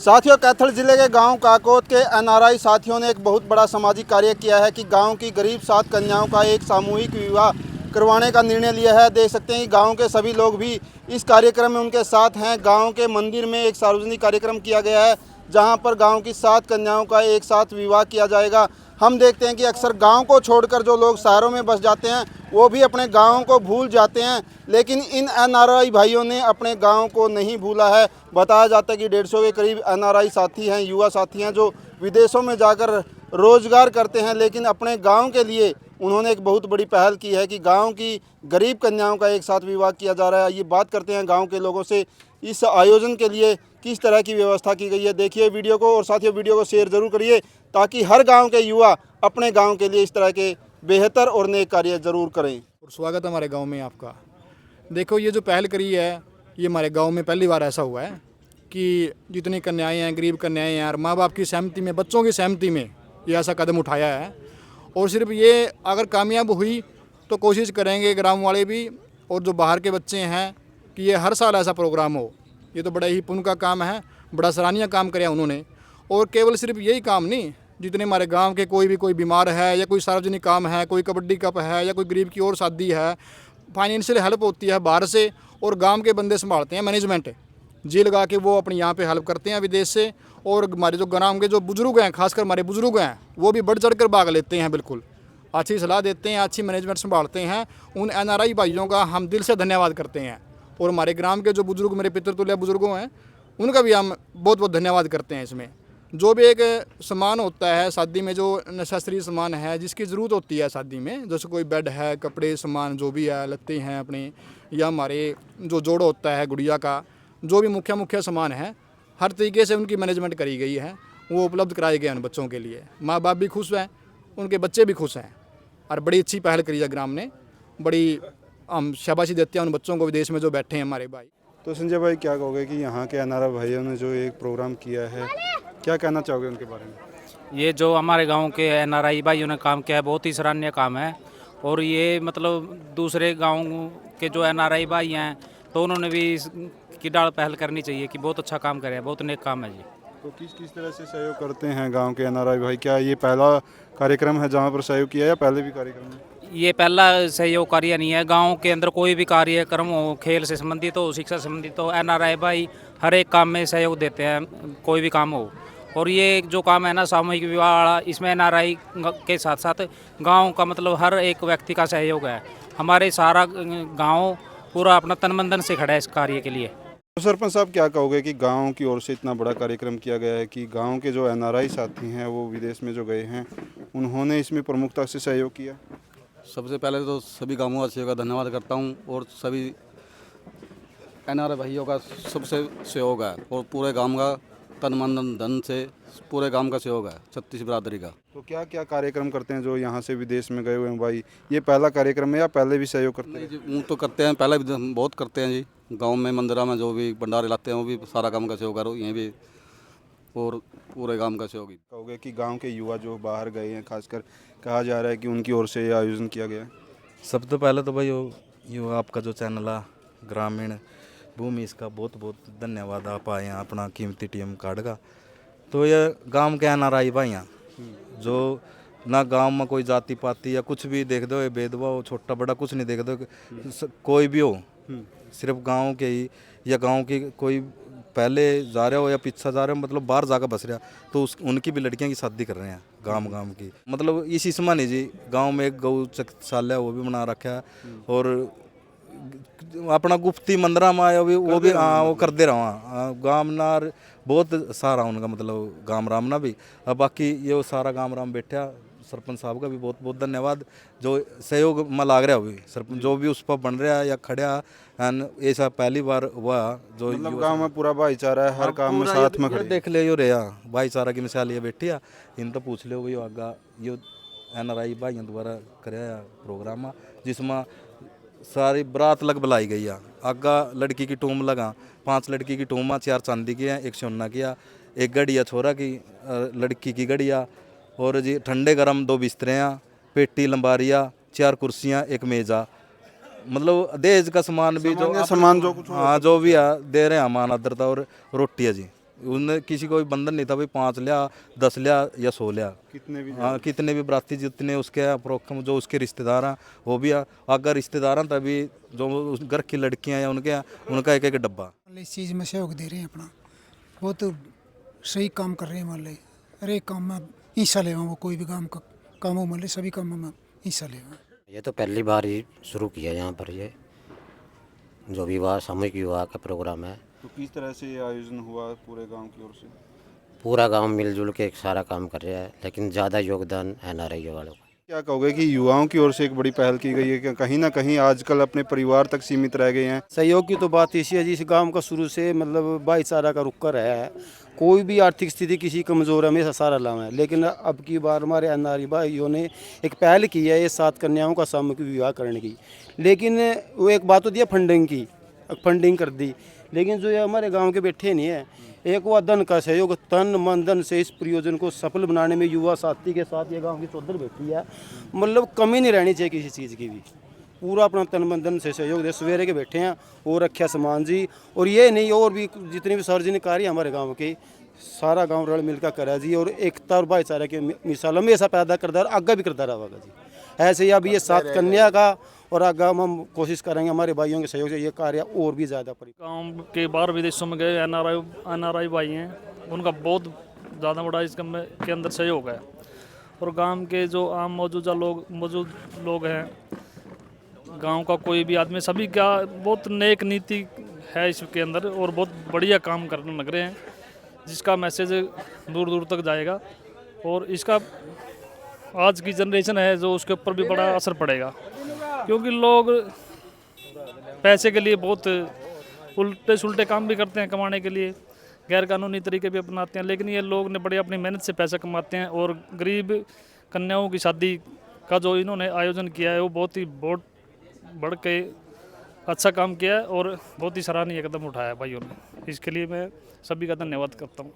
साथियों, कैथल जिले के गांव काकोद के एनआरआई साथियों ने एक बहुत बड़ा सामाजिक कार्य किया है कि गांव की गरीब 7 कन्याओं का एक सामूहिक विवाह करवाने का निर्णय लिया है। देख सकते हैं कि गांव के सभी लोग भी इस कार्यक्रम में उनके साथ हैं। गांव के मंदिर में एक सार्वजनिक कार्यक्रम किया गया है जहां पर गांव की 7 कन्याओं का एक साथ विवाह किया जाएगा। हम देखते हैं कि अक्सर गांव को छोड़कर जो लोग शहरों में बस जाते हैं वो भी अपने गाँव को भूल जाते हैं, लेकिन इन एनआरआई भाइयों ने अपने गांव को नहीं भूला है। बताया जाता है कि 150 के करीब एनआरआई साथी हैं, युवा साथी हैं जो विदेशों में जाकर रोजगार करते हैं, लेकिन अपने गांव के लिए उन्होंने एक बहुत बड़ी पहल की है कि गांव की गरीब कन्याओं का एक साथ विवाह किया जा रहा है। ये बात करते हैं गांव के लोगों से, इस आयोजन के लिए किस तरह की व्यवस्था की गई है। देखिए वीडियो को और साथियों वीडियो को शेयर ज़रूर करिए ताकि हर गांव के युवा अपने गांव के लिए इस तरह के बेहतर और नेक कार्य ज़रूर करें। और स्वागत है हमारे गांव में आपका। देखो, ये जो पहल करी है ये हमारे गांव में पहली बार ऐसा हुआ है कि जितनी कन्याएं हैं, गरीब कन्याएं हैं और माँ बाप की सहमति में, बच्चों की सहमति में ये ऐसा कदम उठाया है। और सिर्फ ये अगर कामयाब हुई तो कोशिश करेंगे ग्राम वाले भी और जो बाहर के बच्चे हैं कि ये हर साल ऐसा प्रोग्राम हो। ये तो बड़ा ही पुण्य का काम है, बड़ा सराहनीय काम कराया उन्होंने। और केवल सिर्फ यही काम नहीं, जितने हमारे गांव के कोई बीमार है या कोई सार्वजनिक काम है, कोई कबड्डी कप है या कोई गरीब की और शादी है, फाइनेंशियल हेल्प होती है बाहर से और गांव के बंदे संभालते हैं, मैनेजमेंट जी लगा के वो अपनी यहाँ पे हेल्प करते हैं विदेश से। और हमारे जो गांव के जो बुजुर्ग हैं, खासकर हमारे बुजुर्ग हैं, वो भी बढ़ चढ़ कर भाग लेते हैं, बिल्कुल अच्छी सलाह देते हैं, अच्छी मैनेजमेंट संभालते हैं। उन एनआरआई भाइयों का हम दिल से धन्यवाद करते हैं। और हमारे ग्राम के जो बुजुर्ग, मेरे पितृतुल्य बुजुर्गों हैं, उनका भी हम बहुत बहुत धन्यवाद करते हैं। इसमें जो भी एक सामान होता है शादी में, जो नेसेसरी सामान है जिसकी ज़रूरत होती है शादी में, जैसे कोई बेड है, कपड़े, सामान जो भी है, लत्ते हैं अपने, या हमारे जो जोड़ होता है गुड़िया का, जो भी मुख्य सामान है, हर तरीके से उनकी मैनेजमेंट करी गई है, वो उपलब्ध कराए गए हैं उन बच्चों के लिए। माँ बाप भी खुश हैं, उनके बच्चे भी खुश हैं और बड़ी अच्छी पहल करी है ग्राम ने। बड़ी हम शाबाशी देते हैं उन बच्चों को विदेश में जो बैठे हैं हमारे भाई। तो संजय भाई, क्या कहोगे कि यहाँ के एनआरआई भाइयों ने जो एक प्रोग्राम किया है, क्या कहना चाहोगे उनके बारे में? ये जो हमारे गांव के एनआरआई भाइयों ने काम किया है बहुत ही सराहनीय काम है। और ये मतलब दूसरे गांव के जो एनआरआई भाई हैं तो उन्होंने भी इसकी डाल पहल करनी चाहिए कि बहुत अच्छा काम करें, बहुत नेक काम है जी। तो किस किस तरह से सहयोग करते हैं गांव के एनआरआई भाई? क्या ये पहला कार्यक्रम है जहां पर सहयोग किया या पहले भी कार्यक्रम है? ये पहला सहयोग कार्य नहीं है। गांव के अंदर कोई भी कार्यक्रम हो, खेल से संबंधित हो, शिक्षा से संबंधित हो, एनआरआई भाई हर एक काम में सहयोग देते हैं, कोई भी काम हो। और ये जो काम है ना सामूहिक विवाह वाला, इसमें एनआरआई के साथ साथ गांव का मतलब हर एक व्यक्ति का सहयोग है। हमारे सारा गांव पूरा अपना तन मन धन से खड़ा है इस कार्य के लिए। तो सरपंच साहब, क्या कहोगे कि गांव की ओर से इतना बड़ा कार्यक्रम किया गया है कि गांव के जो एनआरआई साथी हैं वो विदेश में जो गए हैं, उन्होंने इसमें प्रमुखता से सहयोग किया? सबसे पहले तो सभी गाँवों वासियों का धन्यवाद करता हूँ और सभी एनआरआई भाइयों का सबसे सहयोग है और पूरे गांव का तन मन धन से पूरे गांव का सहयोग है, 36 बिरादरी का। तो क्या क्या कार्यक्रम करते हैं जो यहाँ से विदेश में गए हुए हैं भाई? ये पहला कार्यक्रम है या पहले भी सहयोग करते हैं? जी, तो करते हैं, पहले भी हम बहुत करते हैं जी। गांव में मंदिरा में जो भी भंडारे लाते हैं वो भी सारा काम का सहयोग करो, यहीं भी और पूरे गांव का सहयोग। कहोगे कि गांव के युवा जो बाहर गए हैं, खासकर कहा जा रहा है कि उनकी ओर से ये आयोजन किया गया है? सबसे पहले तो भाई यो आपका जो चैनल है ग्रामीण भूमि, इसका बहुत बहुत धन्यवाद। आप आए हैं अपना कीमती टाइम काट का। तो ये गांव के एनआरआई भाई हैं जो ना गांव में कोई जाति पाति या कुछ भी देख दो, भेदभाव छोटा बड़ा कुछ नहीं देख दो, कोई भी हो, सिर्फ गांव के ही या गांव की कोई पहले जा रहे हो या पीछा जा रहे हो, मतलब बाहर जाकर बस रहा, तो उनकी भी लड़कियां की शादी कर रहे हैं गांव की। मतलब इसी समय नहीं जी, गांव में एक गौ चिकित्सालय वो भी बना रखा है और अपना गुप्ती मंदिरा में आया वो भी हाँ वो कर दे रहा गाँव नार बहुत सारा उनका, मतलब गाँव राम ना भी। अब बाकी ये सारा गाँव राम बैठा, सरपंच साहब का भी बहुत बहुत धन्यवाद जो सहयोग में लाग रहा है। सरपंच जो भी उस पर बन रहा है या खड़ा है, ऐसा पहली बार हुआ जो मतलब गांव में पूरा भाईचारा है, हर काम में साथ में खड़े। देख ले यो रहा भाईचारा की मिसाल ये बैठी है, इन तो पूछ लो यो आगा यो एनआरआई भाइयों द्वारा कराया प्रोग्राम जिसमें सारी बारात लग बुलाई गई है। आगा लड़की की टूम लगा, 5 लड़की की टूम, 4 चांदी की है, 1 सोना की है, 1 गड़िया छोरा की, लड़की की गड़िया, और जी ठंडे गरम 2 बिस्तरे हैं, पेटी लंबारिया, 4 कुर्सियाँ, 1 मेजा, मतलब दहेज का सामान भी जो सामान जो कुछ हाँ जो भी है दे रहे हैं, अमान आदरता और रोटी है जी। उनने किसी को भी बंधन नहीं था भाई 5 लिया 10 लिया या 100 लिया। कितने भी हाँ, कितने भी बराती जितने उसके अप्रोक्स जो उसके रिश्तेदार हैं वो भी अगर रिश्तेदार हैं तभी जो उस घर की लड़कियां या उनका एक डब्बा। इस चीज़ में सहयोग दे रहे हैं अपना, बहुत सही काम कर रहे हैं। मान ली हर एक काम में हिस्सा ले, वो कोई भी काम हो, मान ली सभी कामों में हिस्सा ले। ये तो पहली बार ही शुरू किया यहाँ पर, ये जो विवाह सामूहिक विवाह का प्रोग्राम है। तो किस तरह से ये आयोजन हुआ पूरे गांव की ओर से? पूरा गांव मिलजुल के एक सारा काम कर रहा है, लेकिन ज़्यादा योगदान NRI वालों का। क्या कहोगे कि युवाओं की ओर से एक बड़ी पहल की गई है कि कहीं ना कहीं आजकल अपने परिवार तक सीमित रह गए हैं? सहयोग की तो बात इसी है जी, इस गांव का शुरू से मतलब भाईचारा का रुख रहा है। कोई भी आर्थिक स्थिति किसी कमज़ोर है हमेशा सारा लावा है, लेकिन अब की बार हमारे NRI भाइयों ने एक पहल की है ये 7 कन्याओं का सामूहिक विवाह करने की। लेकिन वो एक बात होती है फंडिंग कर दी, लेकिन जो ये हमारे गांव के बैठे नहीं है, एक वो धन का सहयोग, तन मन धन से इस प्रयोजन को सफल बनाने में युवा साथी के साथ ये गांव की चौधर बैठी है। मतलब कमी नहीं रहनी चाहिए किसी चीज़ की भी, पूरा अपना तन मन धन से सहयोग दे। सवेरे के बैठे हैं और रक्षा समान जी, और ये नहीं और भी जितने भी सार्वजनिक कार्य हमारे गाँव के सारा गाँव रल मिलकर करा जी, और एकता और भाईचारा की मिसाल हमेशा पैदा करता है, आगे भी करता रहेगा जी। ऐसे ही अब ये 7 कन्या का और आगे हम कोशिश करेंगे हमारे भाइयों के सहयोग से ये कार्य और भी ज़्यादा गाँव के बाहर विदेशों में गए NRI भाई हैं, उनका बहुत ज़्यादा बड़ा के अंदर सहयोग है। और गांव के जो आम मौजूद लोग हैं, गांव का कोई भी आदमी, सभी का बहुत नेक नीति है इसके अंदर, और बहुत बढ़िया काम करने लग रहे हैं, जिसका मैसेज दूर दूर तक जाएगा। और इसका आज की जनरेशन है जो उसके ऊपर भी बड़ा असर पड़ेगा, क्योंकि लोग पैसे के लिए बहुत उल्टे सुलटे काम भी करते हैं कमाने के लिए, गैर कानूनी तरीके भी अपनाते हैं। लेकिन ये लोग ने बड़े अपनी मेहनत से पैसा कमाते हैं, और गरीब कन्याओं की शादी का जो इन्होंने आयोजन किया है वो बहुत ही बढ़ के अच्छा काम किया है, और बहुत ही सराहनीय कदम उठाया है भाइयों ने। इसके लिए मैं सभी का धन्यवाद करता हूँ।